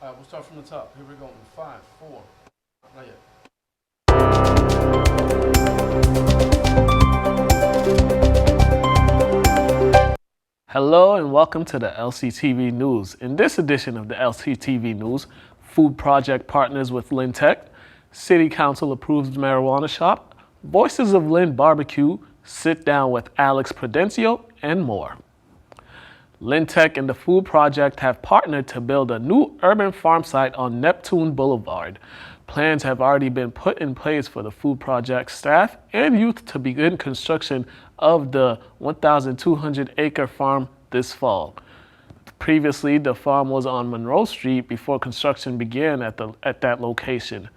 All right, we'll start from the top. Here we go in 5, 4, not yet. Hello and welcome to the Lctv News. In this edition of the Lctv News, Food Project partners with Lynn Tech, City Council approves marijuana shop, Voices of Lynn barbecue, sit down with Alex Prudencio, and more. Lynn Tech and the Food Project have partnered to build a new urban farm site on Neptune Boulevard. Plans have already been put in place for the Food Project staff and youth to begin construction of the 1,200-acre farm this fall. Previously, the farm was on Monroe Street before construction began at that location.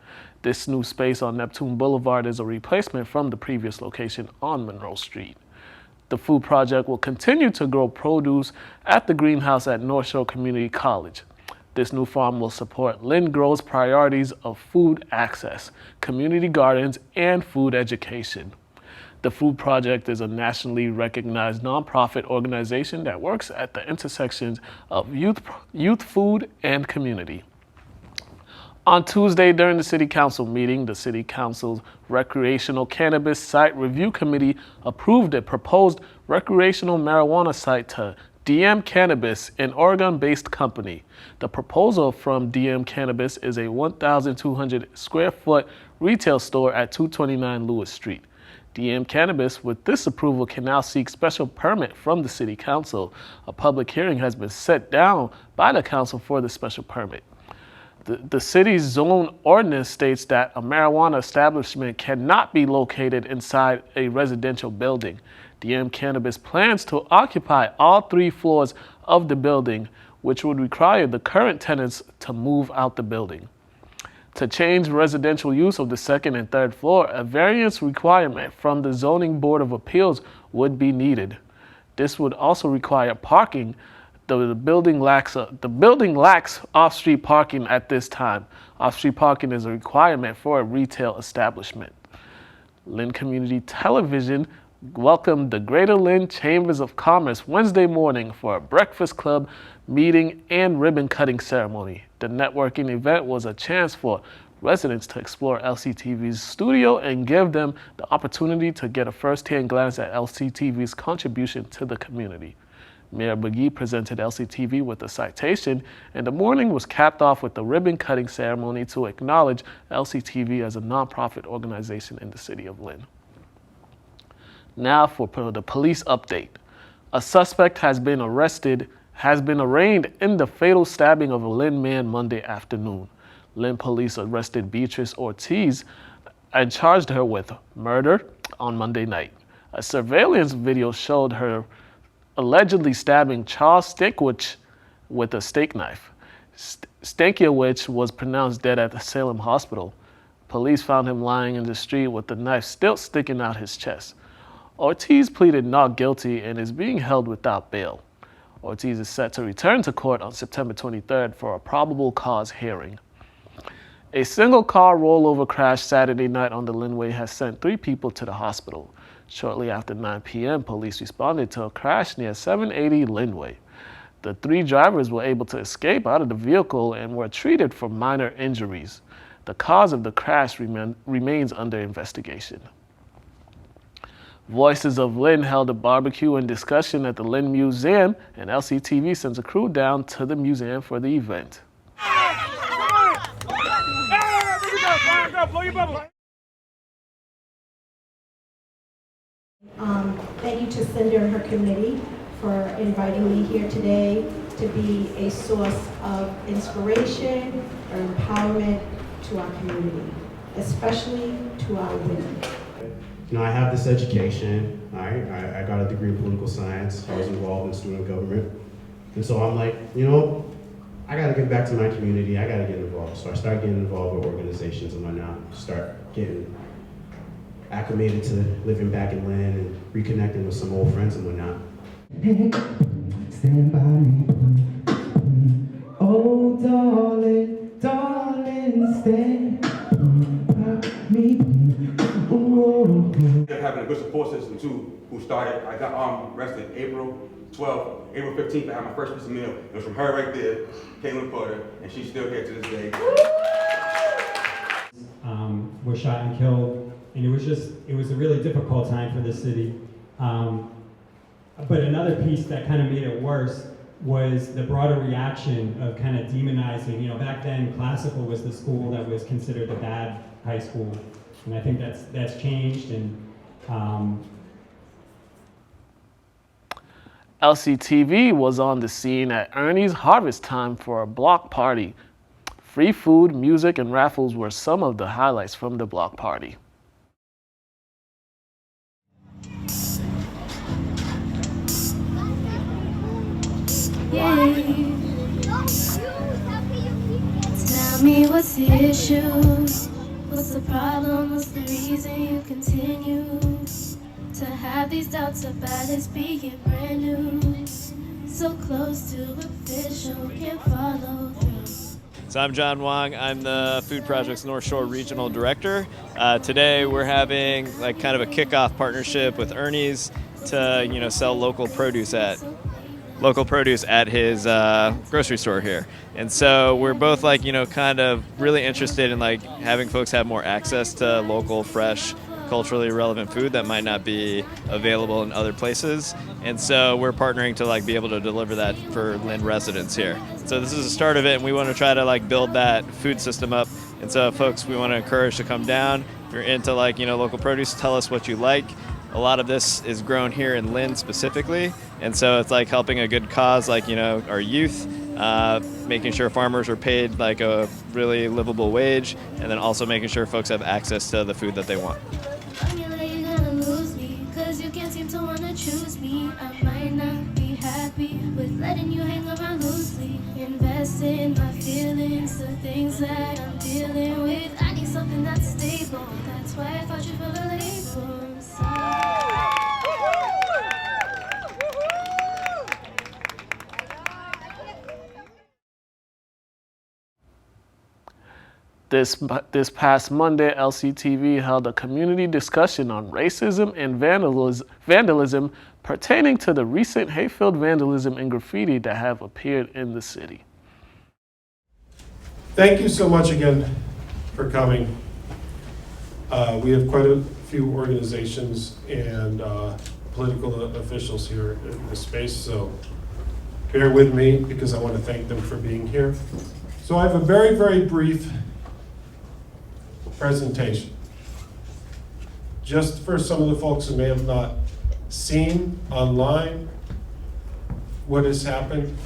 This new space on Neptune Boulevard is a replacement from the previous location on Monroe Street. The Food Project will continue to grow produce at the greenhouse at North Shore Community College. This new farm will support Lynn Grow's priorities of food access, community gardens, and food education. The Food Project is a nationally recognized nonprofit organization that works at the intersections of youth food, and community. On Tuesday, during the City Council meeting, the City Council's Recreational Cannabis Site Review Committee approved a proposed recreational marijuana site to DM Cannabis, an Oregon-based company. The proposal from DM Cannabis is a 1,200 square foot retail store at 229 Lewis Street. DM Cannabis, with this approval, can now seek special permit from the City Council. A public hearing has been set down by the Council for the special permit. The city's zone ordinance states that a marijuana establishment cannot be located inside a residential building. DM Cannabis plans to occupy all 3 floors of the building, which would require the current tenants to move out the building. To change residential use of the 2nd and 3rd floor, a variance requirement from the Zoning Board of Appeals would be needed. This would also require parking. The building lacks off-street parking at this time. Off-street parking is a requirement for a retail establishment. Lynn Community Television welcomed the Greater Lynn Chambers of Commerce Wednesday morning for a breakfast club meeting and ribbon-cutting ceremony. The networking event was a chance for residents to explore LCTV's studio and give them the opportunity to get a first-hand glance at LCTV's contribution to the community. Mayor McGee presented LCTV with a citation, and the morning was capped off with a ribbon-cutting ceremony to acknowledge LCTV as a nonprofit organization in the city of Lynn. Now for the police update. A suspect has been arraigned in the fatal stabbing of a Lynn man Monday afternoon. Lynn police arrested Beatrice Ortiz and charged her with murder on Monday night. A surveillance video showed her allegedly stabbing Charles Stankiewicz with a steak knife. Stankiewicz was pronounced dead at the Salem Hospital. Police found him lying in the street with the knife still sticking out his chest. Ortiz pleaded not guilty and is being held without bail. Ortiz is set to return to court on September 23rd for a probable cause hearing. A single-car rollover crash Saturday night on the Lynnway has sent 3 people to the hospital. Shortly after 9 p.m., police responded to a crash near 780 Lynnway. The 3 drivers were able to escape out of the vehicle and were treated for minor injuries. The cause of the crash remains under investigation. Voices of Lynn held a barbecue and discussion at the Lynn Museum, and LCTV sends a crew down to the museum for the event. Thank you to Cinder and her committee for inviting me here today to be a source of inspiration or empowerment to our community, especially to our women. You know, I have this education, I got a degree in political science, I was involved in student government, and so I'm like, you know, I gotta get back to my community, I gotta get involved. So I started getting involved with organizations and whatnot, start getting acclimated to living back in Lynn and reconnecting with some old friends and whatnot. Stand by me. Oh, darling, darling, stand by me. Having a good support system too, who started, I got arrested April 12th, April 15th, I had my first piece of mail. It was from her right there, Caitlin Porter, and she's still here to this day. Were shot and killed, and it was a really difficult time for the city. But another piece that kind of made it worse was the broader reaction of kind of demonizing. You know, back then, classical was the school that was considered the bad high school, and I think that's changed. And Lctv was on the scene at Ernie's Harvest Time for a block party. Free food, music, and raffles were some of the highlights from the block party. Yay. Tell me what's the issue? What's the problem? What's the reason you continue to have these doubts about us being brand new? So close to official, can't follow through. So I'm John Wong. I'm the Food Project's North Shore Regional Director. Today we're having like kind of a kickoff partnership with Ernies to sell local produce at his grocery store here. And so we're both kind of really interested in having folks have more access to local, fresh, culturally relevant food that might not be available in other places. And so we're partnering to be able to deliver that for Lynn residents here. So this is the start of it, and we want to try to build that food system up. And so folks, we want to encourage to come down. If you're into local produce, tell us what you like. A lot of this is grown here in Lynn specifically, and so it's helping a good cause, our youth, making sure farmers are paid a really livable wage, and then also making sure folks have access to the food that they want. You're gonna lose me, 'cause you can't seem to wanna choose me. I might not be happy with letting you hang around loosely. Invest in my feelings, the things that I'm dealing with. I need something that's stable. That's why I fought you for the labels. This past Monday, Lctv held a community discussion on racism and vandalism pertaining to the recent hate-filled vandalism and graffiti that have appeared in the city. Thank you so much again for coming. We have quite a few organizations and political officials here in this space, so bear with me because I want to thank them for being here. So I have a very, very brief presentation. Just for some of the folks who may have not seen online what has happened.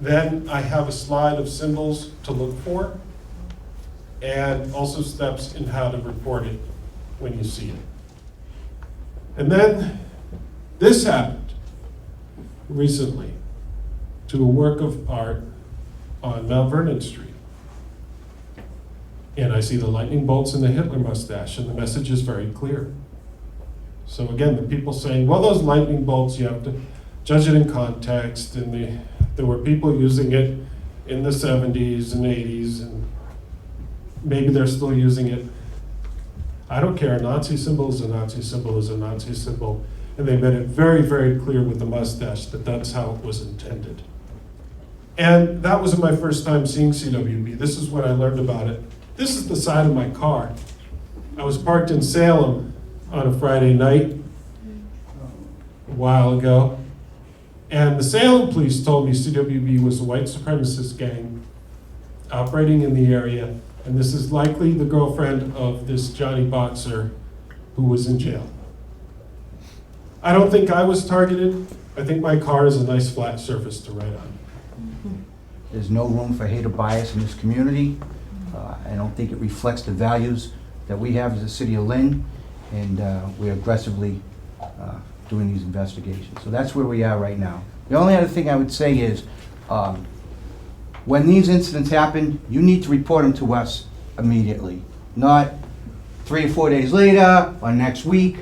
Then I have a slide of symbols to look for and also steps in how to report it when you see it. And then this happened recently to a work of art on Mount Vernon Street. And I see the lightning bolts and the Hitler mustache, and the message is very clear. So again, the people saying, well, those lightning bolts, you have to judge it in context, and there were people using it in the 70s and 80s, and maybe they're still using it. I don't care, a Nazi symbol is a Nazi symbol is a Nazi symbol, and they made it very, very clear with the mustache that that's how it was intended. And that wasn't my first time seeing CWB. This is when I learned about it. This is the side of my car. I was parked in Salem on a Friday night a while ago, and the Salem police told me CWB was a white supremacist gang operating in the area, and this is likely the girlfriend of this Johnny Botzer who was in jail. I don't think I was targeted. I think my car is a nice flat surface to write on. There's no room for hate or bias in this community. I don't think it reflects the values that we have as a city of Lynn, and we're aggressively doing these investigations. So that's where we are right now. The only other thing I would say is, when these incidents happen, you need to report them to us immediately, not 3 or 4 days later or next week.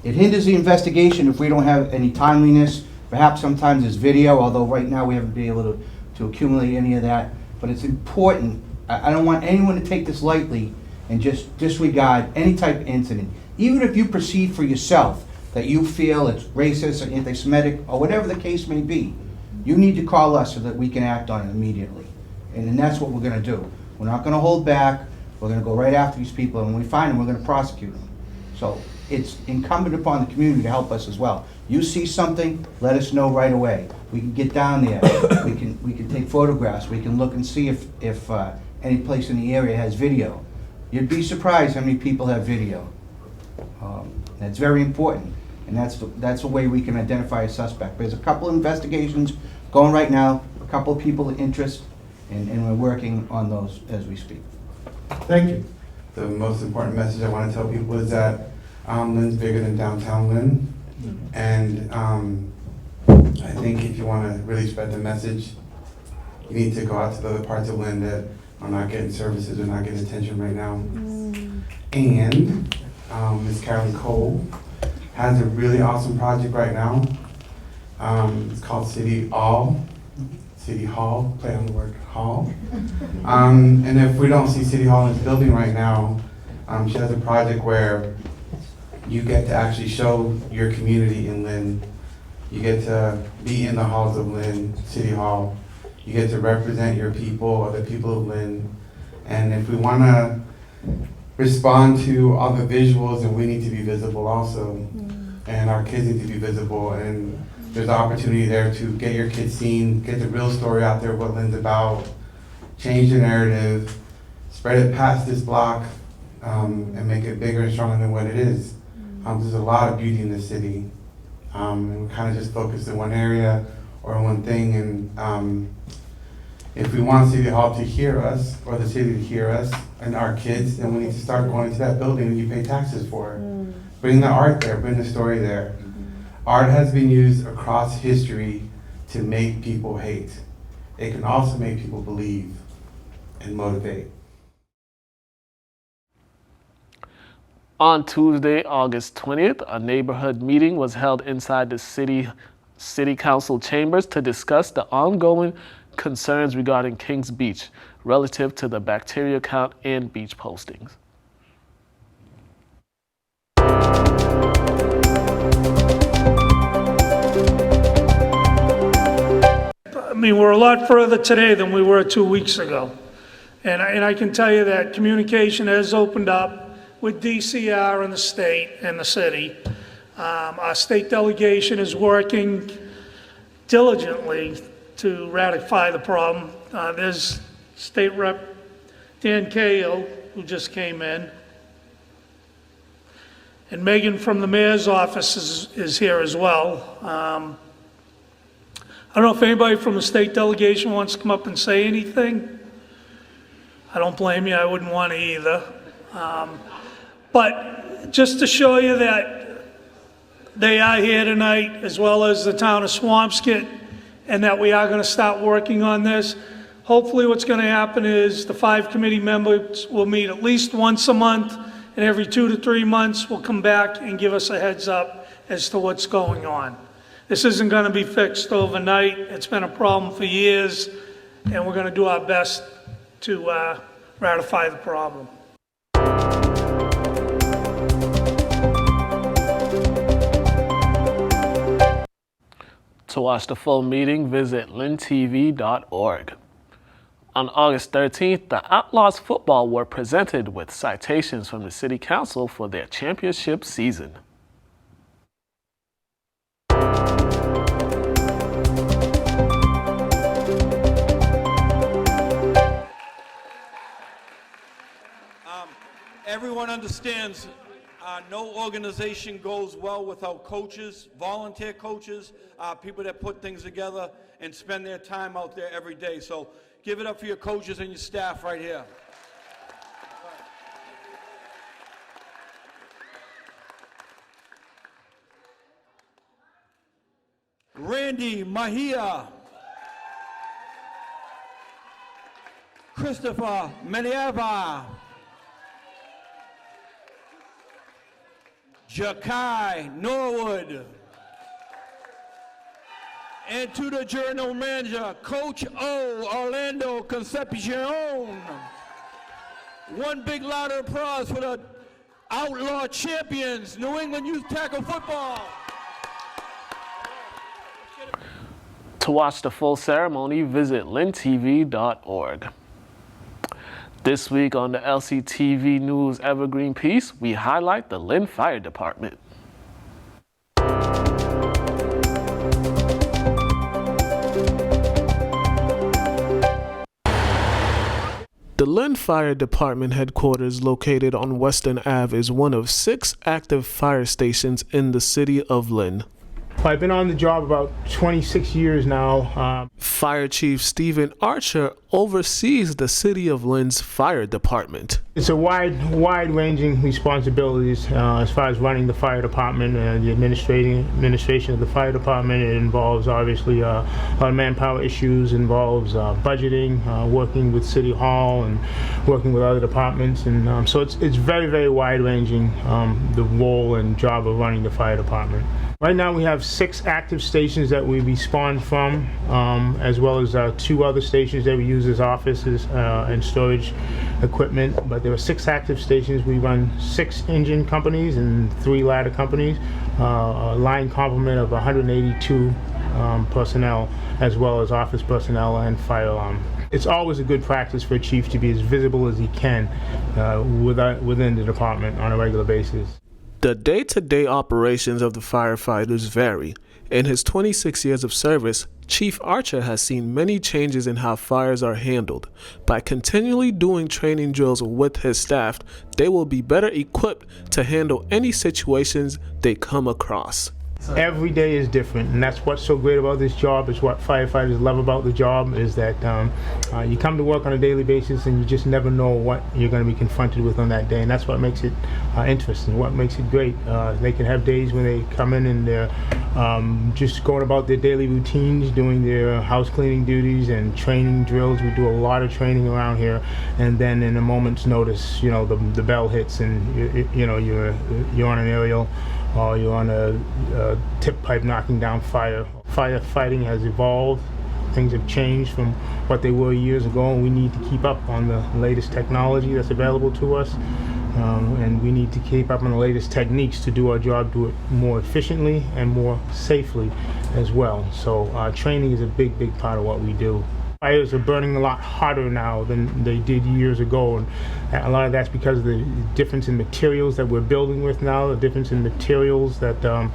It hinders the investigation if we don't have any timeliness. Perhaps sometimes there's video, although right now we haven't been able to accumulate any of that. But it's important. I don't want anyone to take this lightly and just disregard any type of incident. Even if you perceive for yourself that you feel it's racist or anti-Semitic or whatever the case may be, you need to call us so that we can act on it immediately. And that's what we're gonna do. We're not gonna hold back. We're gonna go right after these people, and when we find them, we're gonna prosecute them. So it's incumbent upon the community to help us as well. You see something, let us know right away. We can get down there. We can take photographs. We can look and see if any place in the area has video. You'd be surprised how many people have video. That's very important, and that's a way we can identify a suspect. There's a couple of investigations going right now, a couple of people of interest, and we're working on those as we speak. Thank you. The most important message I want to tell people is that Lynn's bigger than downtown Lynn, and I think if you want to really spread the message, you need to go out to the other parts of Lynn that are not getting services or not getting attention right now. And Ms. Carolyn Cole has a really awesome project right now. It's called City Hall, play on the word hall. And if we don't see City Hall in this building right now, she has a project where you get to actually show your community in Lynn. You get to be in the halls of Lynn, City Hall. You get to represent your people or the people of Lynn. And if we want to respond to all the visuals, then we need to be visible also. And our kids need to be visible. And there's opportunity there to get your kids seen, get the real story out there, what Lynn's about, change the narrative, spread it past this block, and make it bigger and stronger than what it is. There's a lot of beauty in this city. And we kind of just focus in one area or one thing. And if we want City Hall to hear us, or the city to hear us and our kids, then we need to start going into that building and you pay taxes for it. Bring the art there, bring the story there. Art has been used across history to make people hate. It can also make people believe and motivate. On Tuesday, August 20th, a neighborhood meeting was held inside the city council chambers to discuss the ongoing concerns regarding Kings Beach relative to the bacteria count in beach postings. I mean, we're a lot further today than we were 2 weeks ago. And I can tell you that communication has opened up with DCR and the state and the city. Our state delegation is working diligently to ratify the problem. There's State Rep Dan Cahill, who just came in. And Megan from the mayor's office is here as well. I don't know if anybody from the state delegation wants to come up and say anything. I don't blame you, I wouldn't want to either. But just to show you that they are here tonight, as well as the town of Swampscott, and that we are going to start working on this. Hopefully what's going to happen is the 5 committee members will meet at least once a month, and every 2 to 3 months will come back and give us a heads up as to what's going on. This isn't going to be fixed overnight. It's been a problem for years, and we're going to do our best to ratify the problem. To watch the full meeting, visit Lctv.org. On August 13th, the Outlaws football were presented with citations from the City Council for their championship season. Everyone understands no organization goes well without coaches, volunteer coaches, people that put things together and spend their time out there every day. So give it up for your coaches and your staff right here. Randy Mahia. Christopher Menieva. Jakai Norwood. And to the general manager, Coach O, Orlando Concepcion. One big loud applause for the outlaw champions, New England Youth Tackle Football. To watch the full ceremony, visit Lctv.org. This week on the Lctv News Evergreen Piece, we highlight the Lynn Fire Department. The Lynn Fire Department headquarters, located on Western Ave, is one of 6 active fire stations in the city of Lynn. I've been on the job about 26 years now. Fire Chief Stephen Archer oversees the City of Lynn's fire department. It's a wide-ranging responsibilities as far as running the fire department and the administration of the fire department. It involves obviously a lot of manpower issues, involves budgeting, working with City Hall and working with other departments, and so it's very, very wide-ranging, the role and job of running the fire department. Right now we have 6 active stations that we respond from, as well as 2 other stations that we use as offices and storage equipment. But there are 6 active stations. We run 6 engine companies and 3 ladder companies, a line complement of 182 personnel, as well as office personnel and fire alarm. It's always a good practice for a chief to be as visible as he can within the department on a regular basis. The day-to-day operations of the firefighters vary. In his 26 years of service, Chief Archer has seen many changes in how fires are handled. By continually doing training drills with his staff, they will be better equipped to handle any situations they come across. Every day is different, and that's what's so great about this job. Is what firefighters love about the job is that you come to work on a daily basis and you just never know what you're going to be confronted with on that day, and that's what makes it interesting, what makes it great. They can have days when they come in and they're just going about their daily routines, doing their house cleaning duties and training drills. We do a lot of training around here, and then in a moment's notice, the bell hits and you're on an aerial, or you're on a tip pipe knocking down fire. Firefighting has evolved. Things have changed from what they were years ago, and we need to keep up on the latest technology that's available to us. And we need to keep up on the latest techniques to do our job, do it more efficiently and more safely as well. So training is a big, big part of what we do. Fires are burning a lot hotter now than they did years ago, and a lot of that's because of the difference in materials that we're building with now, the difference in materials that are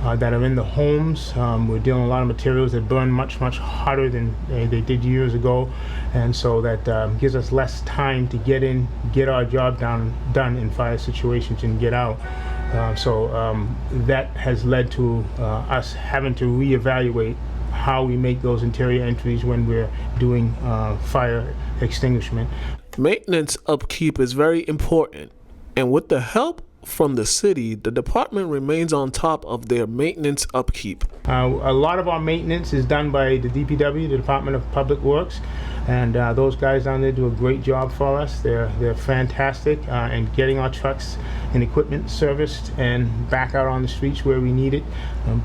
in the homes. We're dealing with a lot of materials that burn much, much hotter than they did years ago, and so that gives us less time to get in, get our job done in fire situations and get out. So that has led to us having to reevaluate how we make those interior entries when we're doing fire extinguishment. Maintenance upkeep is very important, and with the help from the city, the department remains on top of their maintenance upkeep. A lot of our maintenance is done by the DPW, the Department of Public Works, and those guys down there do a great job for us. They're fantastic in getting our trucks and equipment serviced and back out on the streets where we need it.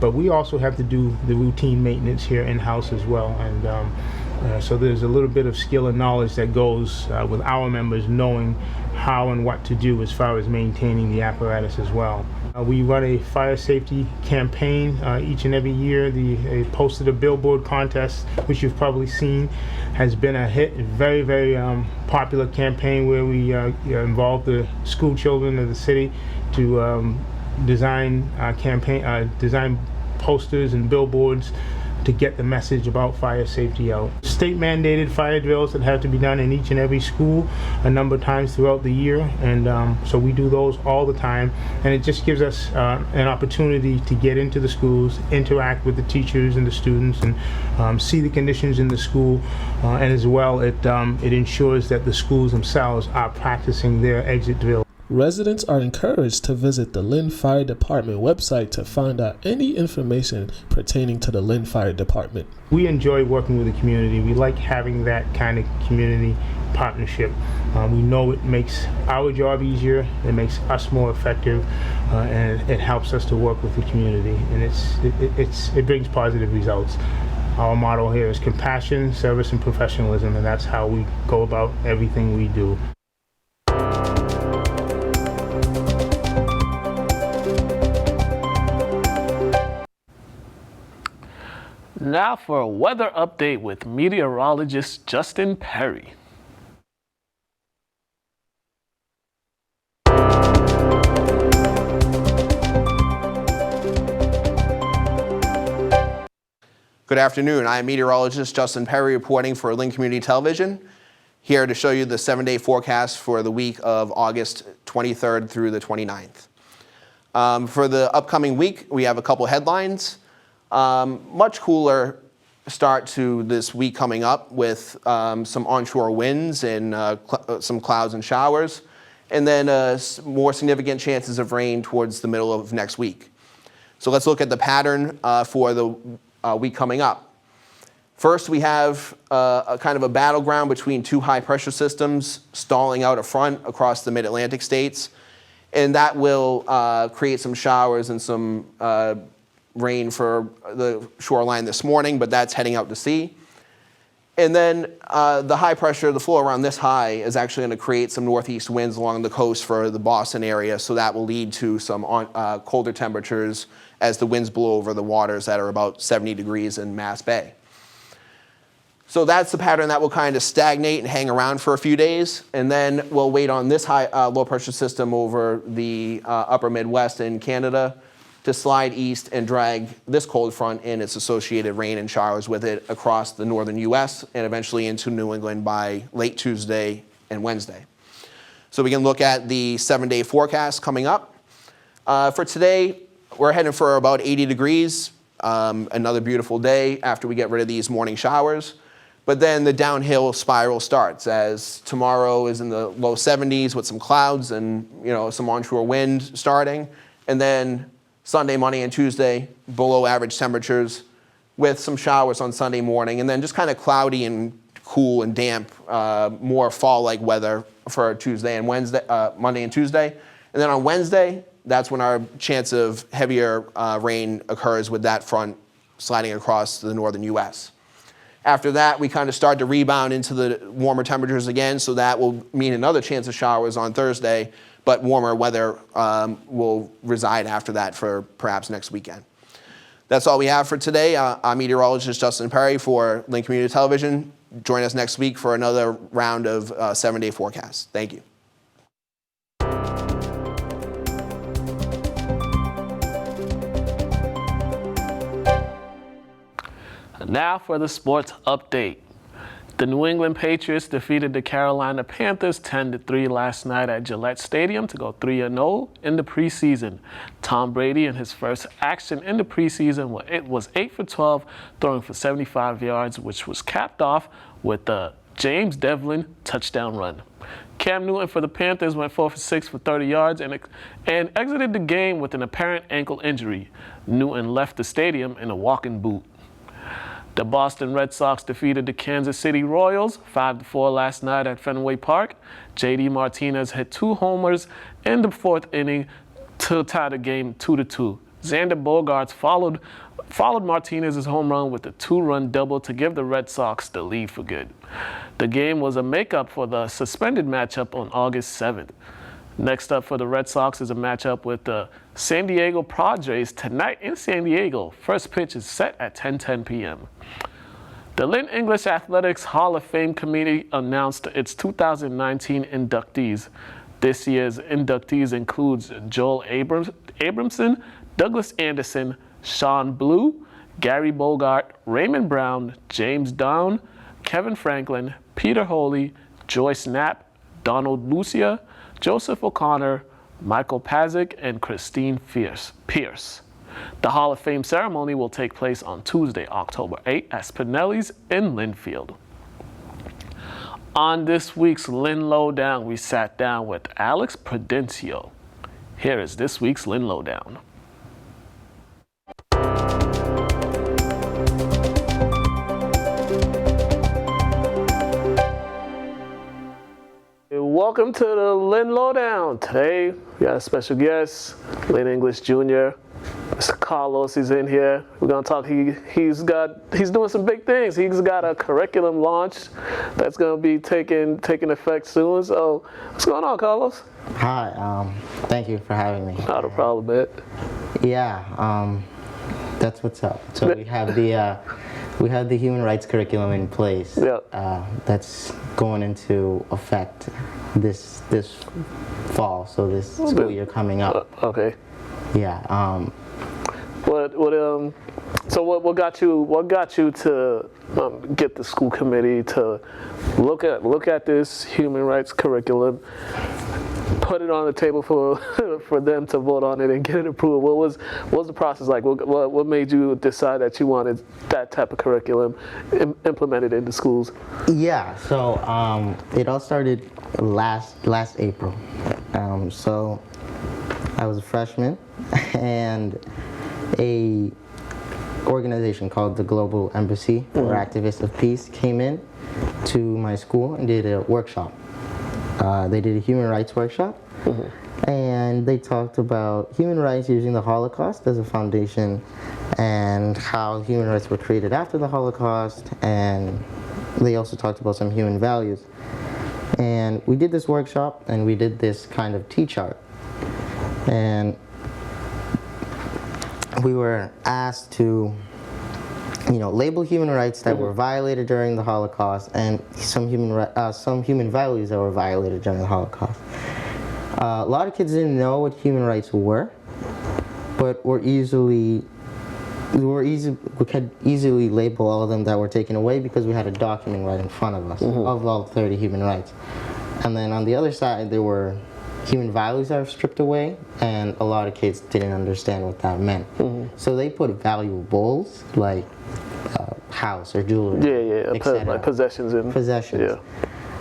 But we also have to do the routine maintenance here in-house as well. And so there's a little bit of skill and knowledge that goes with our members knowing how and what to do as far as maintaining the apparatus as well. We run a fire safety campaign each and every year. The Posted a Billboard contest, which you've probably seen, has been a hit. A very, very popular campaign where we involve the school children of the city to design posters and billboards to get the message about fire safety out. State mandated fire drills that have to be done in each and every school a number of times throughout the year, and so we do those all the time, and it just gives us an opportunity to get into the schools, interact with the teachers and the students, and see the conditions in the school, and as well it ensures that the schools themselves are practicing their exit drill. Residents are encouraged to visit the Lynn Fire Department website to find out any information pertaining to the Lynn Fire Department. We enjoy working with the community. We like having that kind of community partnership. We know it makes our job easier, it makes us more effective, and it helps us to work with the community, and it brings positive results. Our motto here is compassion, service, and professionalism, and that's how we go about everything we do. Now for a weather update with meteorologist Justin Perry. Good afternoon. I am meteorologist Justin Perry reporting for Lynn Community Television, here to show you the 7-day forecast for the week of August 23rd through the 29th. For the upcoming week, we have a couple headlines. Much cooler start to this week coming up with some onshore winds and some clouds and showers, and then more significant chances of rain towards the middle of next week. So let's look at the pattern for the week coming up. First, we have a kind of a battleground between two high pressure systems stalling out a front across the mid-Atlantic states, and that will create some showers and some rain for the shoreline this morning, but that's heading out to sea. And then the high pressure, the flow around this high, is actually going to create some northeast winds along the coast for the Boston area, so that will lead to some colder temperatures as the winds blow over the waters that are about 70 degrees in Mass Bay. So that's the pattern that will kind of stagnate and hang around for a few days, and then we'll wait on this high low pressure system over the upper Midwest in Canada to slide east and drag this cold front and its associated rain and showers with it across the northern U.S. and eventually into New England by late Tuesday and Wednesday. So we can look at the 7-day forecast coming up. For today, we're heading for about 80 degrees, another beautiful day after we get rid of these morning showers. But then the downhill spiral starts as tomorrow is in the low 70s with some clouds and some onshore wind starting. And then Sunday, Monday, and Tuesday, below average temperatures with some showers on Sunday morning. And then just kind of cloudy and cool and damp, more fall-like weather for Tuesday and Wednesday, Monday and Tuesday. And then on Wednesday, that's when our chance of heavier rain occurs with that front sliding across the northern U.S. After that, we kind of start to rebound into the warmer temperatures again, so that will mean another chance of showers on Thursday, but warmer weather will reside after that for perhaps next weekend. That's all we have for today. I'm meteorologist Justin Perry for Lynn Community Television. Join us next week for another round of 7-day forecasts. Thank you. Now for the sports update. The New England Patriots defeated the Carolina Panthers 10-3 last night at Gillette Stadium to go 3-0 in the preseason. Tom Brady, in his first action in the preseason, it was 8 for 12, throwing for 75 yards, which was capped off with the James Devlin touchdown run. Cam Newton for the Panthers went 4 for 6 for 30 yards and exited the game with an apparent ankle injury. Newton left the stadium in a walking boot. The Boston Red Sox defeated the Kansas City Royals 5-4 last night at Fenway Park. J.D. Martinez hit 2 homers in the 4th inning to tie the game 2-2. Xander Bogaerts followed Martinez's home run with a 2-run double to give the Red Sox the lead for good. The game was a makeup for the suspended matchup on August 7th. Next up for the Red Sox is a matchup with the San Diego Padres tonight in San Diego. First pitch is set at 10:10 p.m. The Lynn English Athletics Hall of Fame Committee announced its 2019 inductees. This year's inductees includes Joel Abramson, Douglas Anderson, Sean Blue, Gary Bogart, Raymond Brown, James Down, Kevin Franklin, Peter Holy, Joyce Knapp, Donald Lucia, Joseph O'Connor, Michael Pazik, and Christine Pierce. The Hall of Fame ceremony will take place on Tuesday, October 8 at Spinelli's in Linfield. On this week's Lynn Lowdown, we sat down with Alex Prudencio. Here is this week's Lynn Lowdown. Welcome to the Lynn Lowdown. Today, we got a special guest, Lynn English Jr., Mr. Carlos is in here. We're gonna talk, he's doing some big things. He's got a curriculum launch that's gonna be taking effect soon. So, what's going on, Carlos? Hi, thank you for having me. Not a problem, man. Yeah, that's what's up. So we have the we have the human rights curriculum in place. That's going into effect this fall, so this school year coming up. Okay. Yeah. So what got you to get the school committee to look at this human rights curriculum, put it on the table for them to vote on it and get it approved? What was the process like? What made you decide that you wanted that type of curriculum implemented into schools? Yeah, so it all started last April. So I was a freshman, and a organization called the Global Embassy for Activists of Peace came in to my school and did a workshop. They did a human rights workshop, and they talked about human rights using the Holocaust as a foundation, and how human rights were created after the Holocaust, and they also talked about some human values. And we did this workshop, and we did this kind of T-chart, and we were asked to, label human rights that were violated during the Holocaust, and some human values that were violated during the Holocaust. A lot of kids didn't know what human rights were, but we could easily label all of them that were taken away because we had a document right in front of us of all 30 human rights. And then on the other side, there were human values that were stripped away, and a lot of kids didn't understand what that meant. So they put valuables like house or jewelry, like possessions. Yeah.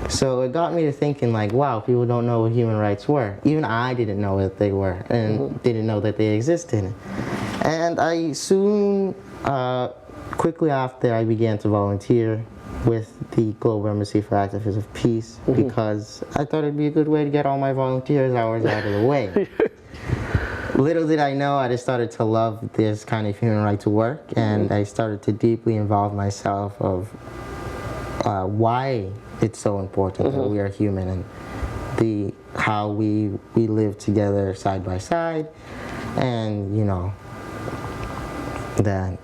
So it got me to thinking, like, wow, people don't know what human rights were. Even I didn't know what they were, and didn't know that they existed. And I soon, quickly after, I began to volunteer with the Global Embassy for Activists of Peace because I thought it'd be a good way to get all my volunteers hours out of the way. Little did I know, I just started to love this kind of human rights work, and I started to deeply involve myself of why it's so important that we are human, and how we live together side by side, and that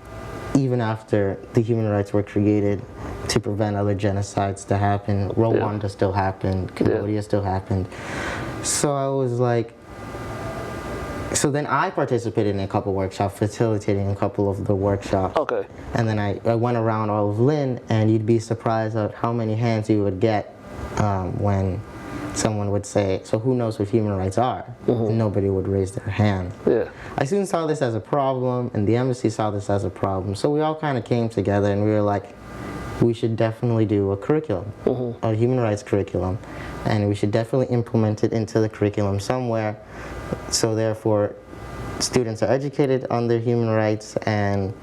even after the human rights were created to prevent other genocides to happen, Rwanda still happened, Cambodia still happened. So I was like, so then I participated in a couple workshops, facilitating a couple of the workshops. Okay. And then I went around all of Lynn, and you'd be surprised at how many hands you would get when someone would say, so who knows what human rights are? And nobody would raise their hand. I soon saw this as a problem, and the embassy saw this as a problem. So we all kind of came together, and we were like, we should definitely do a curriculum, a human rights curriculum, and we should definitely implement it into the curriculum somewhere, so therefore students are educated on their human rights, and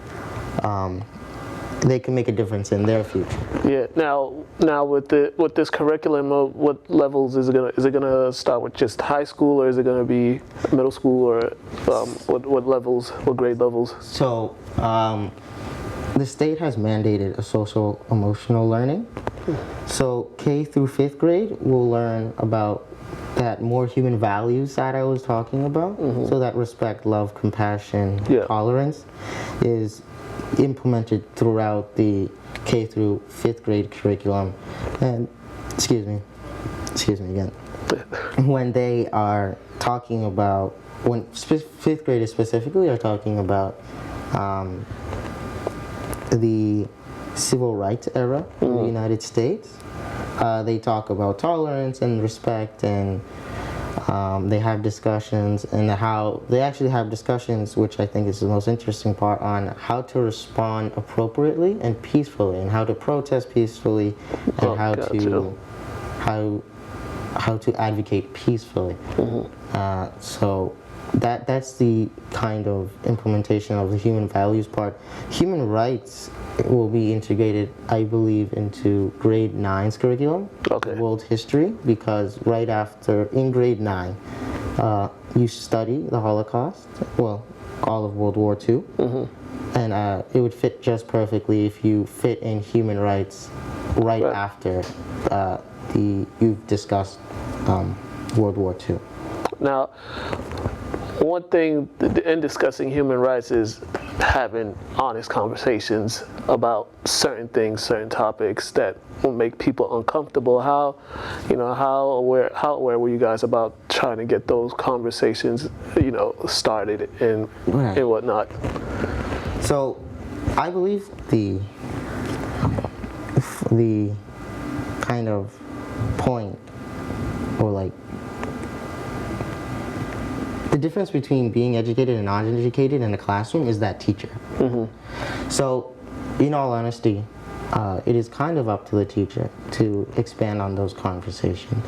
they can make a difference in their future. Yeah. Now with this curriculum, what levels is it gonna? Is it gonna start with just high school, or is it gonna be middle school, or what levels? What grade levels? So the state has mandated a social emotional learning. So K through 5th grade will learn about that more human values that I was talking about. So that respect, love, compassion, tolerance is implemented throughout the K through 5th grade curriculum. And excuse me again. When they are talking about, when 5th graders specifically are talking about the civil rights era in the United States, they talk about tolerance and respect, and they have discussions, and they actually have discussions, which I think is the most interesting part, on how to respond appropriately and peacefully, and how to protest peacefully, and how to advocate peacefully. So that's the kind of implementation of the human values part. Human rights will be integrated, I believe, into grade 9's curriculum, world history, because right after, in grade 9, you study the Holocaust, well, all of World War II, and it would fit just perfectly if you fit in human rights right after you've discussed World War II. Now, one thing in discussing human rights is having honest conversations about certain things, certain topics that will make people uncomfortable. How aware were you guys about trying to get those conversations, started and whatnot? So, I believe the kind of point, or like the difference between being educated and non-educated in the classroom is that teacher. So, in all honesty, it is kind of up to the teacher to expand on those conversations.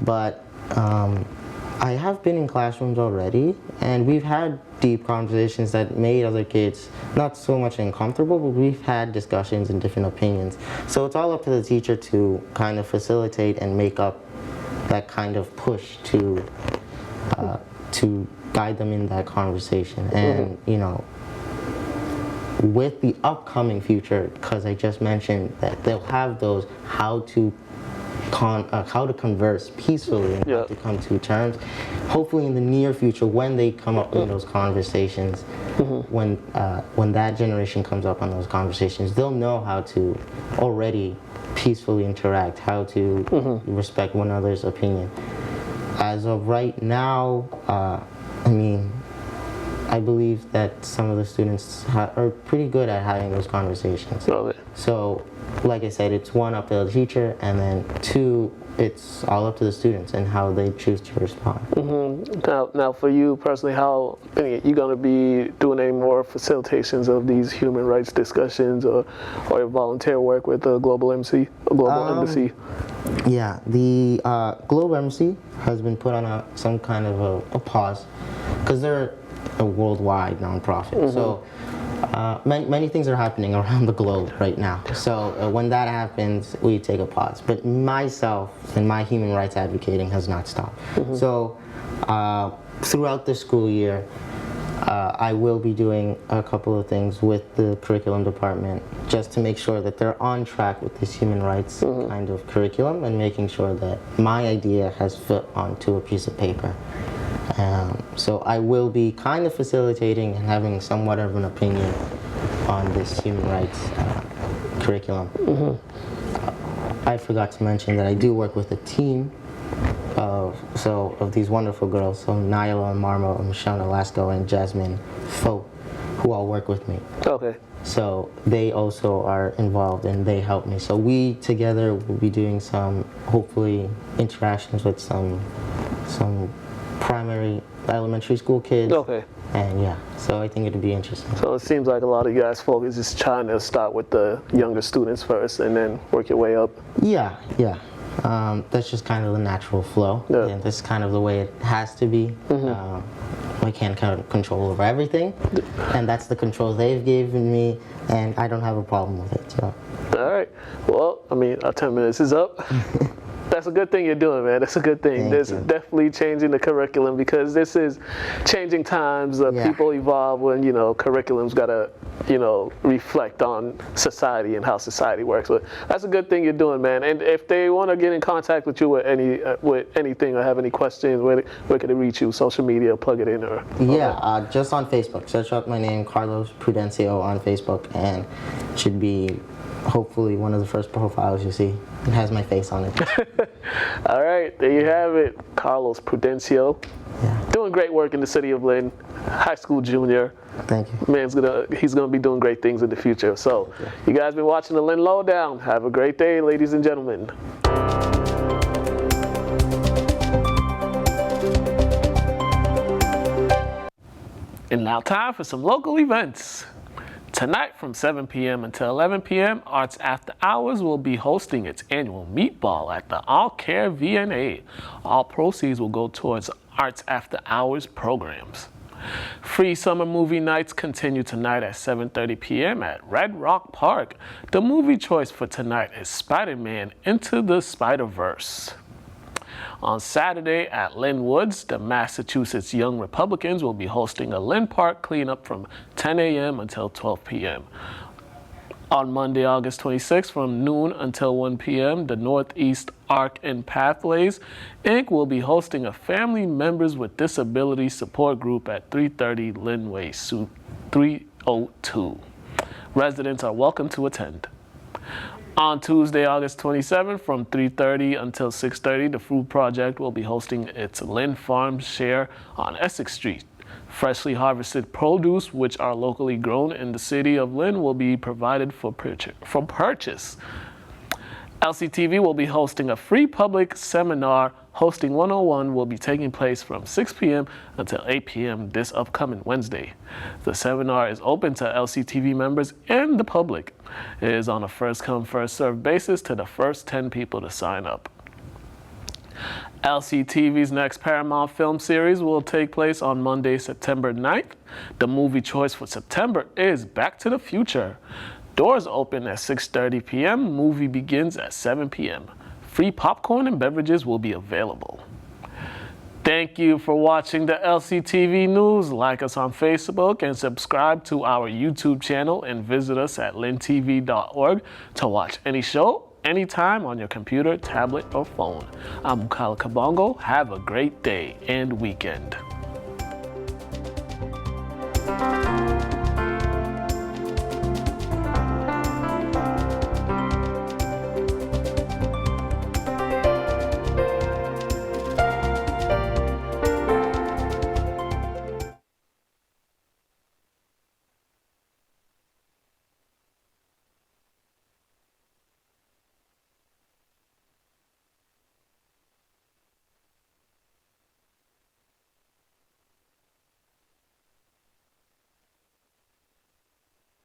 But I have been in classrooms already, and we've had deep conversations that made other kids not so much uncomfortable, but we've had discussions and different opinions. So it's all up to the teacher to kind of facilitate and make up that kind of push to guide them in that conversation. And with the upcoming future, because I just mentioned that they'll have those how to converse peacefully and how to come to terms. Hopefully in the near future, when they come up in those conversations, when that generation comes up on those conversations, they'll know how to already peacefully interact, how to respect one another's opinion. As of right now, I believe that some of the students are pretty good at having those conversations. So, like I said, it's one, up to the teacher, and then two, it's all up to the students and how they choose to respond. Now, for you personally, how are you going to be doing any more facilitations of these human rights discussions, or volunteer work with the Global Embassy? Yeah, the Global Embassy has been put on some kind of a pause, because they're a worldwide nonprofit. So many things are happening around the globe right now. So when that happens, we take a pause. But myself and my human rights advocating has not stopped. So throughout the school year, I will be doing a couple of things with the curriculum department just to make sure that they're on track with this human rights kind of curriculum, and making sure that my idea has fit onto a piece of paper. So I will be kind of facilitating and having somewhat of an opinion on this human rights curriculum. I forgot to mention that I do work with a team of these wonderful girls, so Nyla, Marmo, Michelle Nolasco, and Jasmine Fo, who all work with me. Okay. So they also are involved and they help me. So we together will be doing some, hopefully, interactions with some primary, elementary school kids. Okay. And yeah, so I think it'd be interesting. So it seems like a lot of you guys focus is trying to start with the younger students first and then work your way up. Yeah. That's just kind of the natural flow. Yeah. And that's kind of the way it has to be. I can't kind of control over everything, and that's the control they've given me, and I don't have a problem with it. So. All right. Well, our 10 minutes is up. That's a good thing you're doing, man. That's a good thing. There's definitely changing the curriculum, because this is changing times. People evolve when, curriculum's got to, reflect on society and how society works. But that's a good thing you're doing, man. And if they want to get in contact with you with anything or have any questions, where can they reach you? Social media, plug it in, or? Yeah, just on Facebook. Search up my name, Carlos Prudencio, on Facebook, and it should be hopefully one of the first profiles you see. It has my face on it. All right, there you have it. Carlos Prudencio. Yeah. Doing great work in the city of Lynn, high school junior. Thank you. He's gonna be doing great things in the future. So, you guys been watching the Lynn Lowdown. Have a great day, ladies and gentlemen. And now time for some local events. Tonight from 7 p.m. until 11 p.m., Arts After Hours will be hosting its annual meatball at the All Care V&A. All proceeds will go towards Arts After Hours programs. Free summer movie nights continue tonight at 7:30 p.m. at Red Rock Park. The movie choice for tonight is Spider-Man Into the Spider-Verse. On Saturday at Lynn Woods, the Massachusetts Young Republicans will be hosting a Lynn Park cleanup from 10 a.m. until 12 p.m. On Monday, August 26th, from noon until 1 p.m., the Northeast Arc and Pathways, Inc. will be hosting a Family Members with Disabilities support group at 330 Linway, Suite 302. Residents are welcome to attend. On Tuesday, August 27th, from 3:30 until 6:30, the Food Project will be hosting its Lynn Farm Share on Essex Street. Freshly harvested produce, which are locally grown in the city of Lynn, will be provided for purchase. Lctv will be hosting a free public seminar. Hosting 101 will be taking place from 6 p.m. until 8 p.m. this upcoming Wednesday. The seminar is open to Lctv members and the public. It is on a first-come, first-served basis to the first 10 people to sign up. Lctv's next Paramount film series will take place on Monday, September 9th. The movie choice for September is Back to the Future. Doors open at 6:30 p.m. Movie begins at 7 p.m. Free popcorn and beverages will be available. Thank you for watching the LCTV News. Like us on Facebook and subscribe to our YouTube channel and visit us at lyntv.org to watch any show, anytime on your computer, tablet, or phone. I'm Mukala Kabongo. Have a great day and weekend.